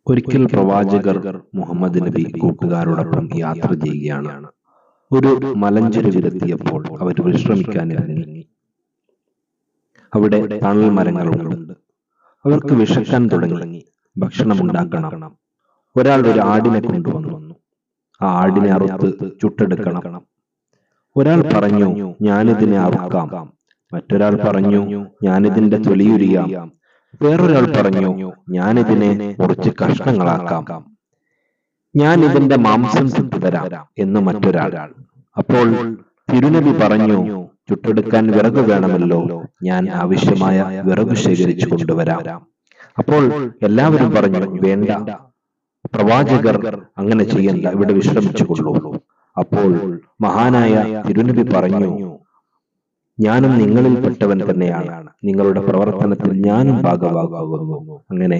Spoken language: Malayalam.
ഒരിക്കൽ പ്രവാചകർ മുഹമ്മദ് നബി കൂട്ടുകാരോടൊപ്പം യാത്ര ചെയ്യുകയാണ്. ഒരു മലഞ്ചെരുവിലെത്തിയപ്പോൾ അവർ വിശ്രമിക്കാനിറങ്ങി. അവിടെ തണൽ മരങ്ങളുണ്ട്. അവർക്ക് വിശക്കാൻ തുടങ്ങി. ഭക്ഷണമുണ്ടാക്കണം. ഒരാൾ ഒരു ആടിനെ കൊണ്ടുവന്നു. ആ ആടിനെ അറുത്ത് ചുട്ടെടുക്കണം. ഒരാൾ പറഞ്ഞു, ഞാനിതിനെ അറുക്കാം. മറ്റൊരാൾ പറഞ്ഞു, ഞാനിതിന്റെ തൊലിയുരിയാം. വേറൊരാൾ പറഞ്ഞു, ഞാനിതിനെ കുറച്ച് കഷ്ണങ്ങളാക്കാം. ഞാൻ ഇതിന്റെ മാംസം ചുട്ടുതരാം എന്ന് മറ്റൊരാൾ. അപ്പോൾ തിരുനബി പറഞ്ഞു, ചുട്ടെടുക്കാൻ വിറക് വേണമല്ലോ, ഞാൻ ആവശ്യമായ വിറക് ശേഖരിച്ചു കൊണ്ടുവരാം. അപ്പോൾ എല്ലാവരും പറഞ്ഞു, വേണ്ട, പ്രവാചകർ അങ്ങനെ ചെയ്യണ്ട, ഇവിടെ വിശ്രമിച്ചുകൊള്ളൂ. അപ്പോൾ മഹാനായ തിരുനബി പറഞ്ഞു, ഞാനും നിങ്ങളിൽപ്പെട്ടവൻ തന്നെയാണ്. നിങ്ങളുടെ പ്രവർത്തനത്തിൽ ഞാനും ഭാഗവാക്കാകുന്നു. അങ്ങനെ